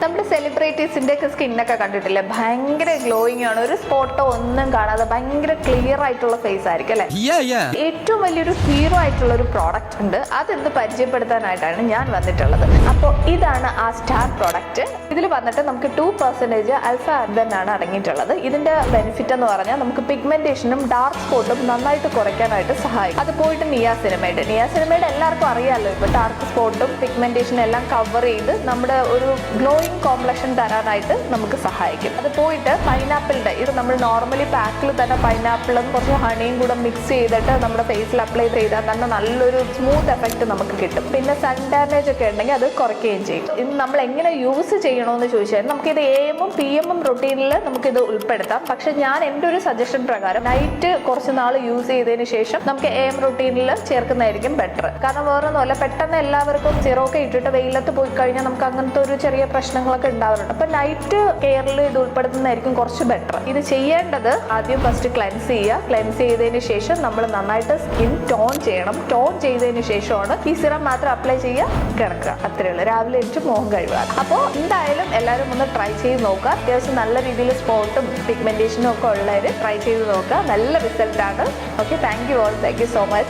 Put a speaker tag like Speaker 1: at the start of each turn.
Speaker 1: നമ്മുടെ സെലിബ്രിറ്റീസിന്റെ ഒക്കെ സ്കിന്നൊക്കെ കണ്ടിട്ടില്ലേ, ഭയങ്കര ഗ്ലോയിങ് ആണ്, ഒരു സ്പോട്ടോ ഒന്നും കാണാതെ ഭയങ്കര ക്ലിയർ ആയിട്ടുള്ള ഫേസ് ആയിരിക്കും അല്ലെ. ഏറ്റവും വലിയൊരു ഹീറോ ആയിട്ടുള്ള ഒരു പ്രോഡക്റ്റ് ഉണ്ട്, അതെന്ത് പരിചയപ്പെടുത്താനായിട്ടാണ് ഞാൻ വന്നിട്ടുള്ളത്. അപ്പോൾ ഇതാണ് ആ സ്റ്റാർ പ്രോഡക്റ്റ്. ഇതിൽ വന്നിട്ട് നമുക്ക് 2% അൽഫ ആർഗൻ ആണ് അടങ്ങിയിട്ടുള്ളത്. ഇതിന്റെ ബെനിഫിറ്റ് എന്ന് പറഞ്ഞാൽ നമുക്ക് പിഗ്മെന്റേഷനും ഡാർക്ക് സ്പോട്ടും നന്നായിട്ട് കുറയ്ക്കാനായിട്ട് സഹായിക്കും. അത് പോയിട്ട് നിയാസിനമൈഡ് എല്ലാവർക്കും അറിയാമല്ലോ, ഇപ്പൊ ഡാർക്ക് സ്പോട്ടും പിഗ്മെന്റേഷനും എല്ലാം കവർ ചെയ്ത് നമ്മുടെ ഒരു ഗ്ലോയിങ് കോംപ്ലക്ഷൻ തരാനായിട്ട് നമുക്ക് സഹായിക്കും. അത് പോയിട്ട് പൈനാപ്പിളിന്റെ, ഇത് നമ്മൾ നോർമലി പാക്കിൽ തന്നെ പൈനാപ്പിളും കുറച്ച് ഹണിയും കൂടെ മിക്സ് ചെയ്തിട്ട് നമ്മുടെ ഫേസിൽ അപ്ലൈ ചെയ്താൽ തന്നെ നല്ലൊരു സ്മൂത്ത് എഫക്റ്റ് നമുക്ക് കിട്ടും. പിന്നെ സൺ ഡാമേജ് ഒക്കെ ഉണ്ടെങ്കിൽ അത് കുറയ്ക്കുകയും ചെയ്യും. ഇത് നമ്മൾ എങ്ങനെ യൂസ് ചെയ്യണമെന്ന് ചോദിച്ചാൽ നമുക്കിത് AM ഉം PM ഉം റൊട്ടീനിൽ നമുക്കിത് ഉൾപ്പെടുത്താം. പക്ഷെ ഞാൻ എൻ്റെ ഒരു സജഷൻ പ്രകാരം നൈറ്റ് കുറച്ച് നാൾ യൂസ് ചെയ്തതിന് ശേഷം നമുക്ക് AM റൊട്ടീനിൽ ചേർക്കുന്നതായിരിക്കും ബെറ്റർ. കാരണം വേറൊന്നുമല്ല, പെട്ടെന്ന് എല്ലാവർക്കും സിറോക്കെ ഇട്ടിട്ട് വെയിലത്ത് പോയി കഴിഞ്ഞാൽ നമുക്ക് അങ്ങനത്തെ ഒരു ചെറിയ പ്രശ്നങ്ങളൊക്കെ ഉണ്ടാവാറുണ്ട്. അപ്പൊ നൈറ്റ് കെയറിൽ ഇത് ഉൾപ്പെടുത്തുന്നതായിരിക്കും കുറച്ച് ബെറ്റർ. ഇത് ചെയ്യേണ്ടത് ആദ്യം ഫസ്റ്റ് ക്ലെൻസ് ചെയ്യുക. ക്ലെൻസ് ചെയ്തതിന് ശേഷം നമ്മൾ നന്നായിട്ട് സ്കിൻ ടോൺ ചെയ്യണം. ടോൺ ചെയ്തതിന് ശേഷമാണ് ഈ സിറം മാത്രം അപ്ലൈ ചെയ്യുക, കിടക്കുക. അത്രയേ ഉള്ളൂ. രാവിലെ എണിച്ച് മുഖം കഴുകുക. അപ്പോൾ എന്തായാലും എല്ലാവരും ഒന്ന് ട്രൈ ചെയ്ത് നോക്കുക. അത്യാവശ്യം നല്ല രീതിയിൽ സ്പോട്ടും പിഗ്മെന്റേഷനും ഒക്കെ ഉള്ളവർ ട്രൈ ചെയ്ത് നോക്കുക. നല്ല റിസൾട്ടാണ്. Okay, thank you all, thank you so much.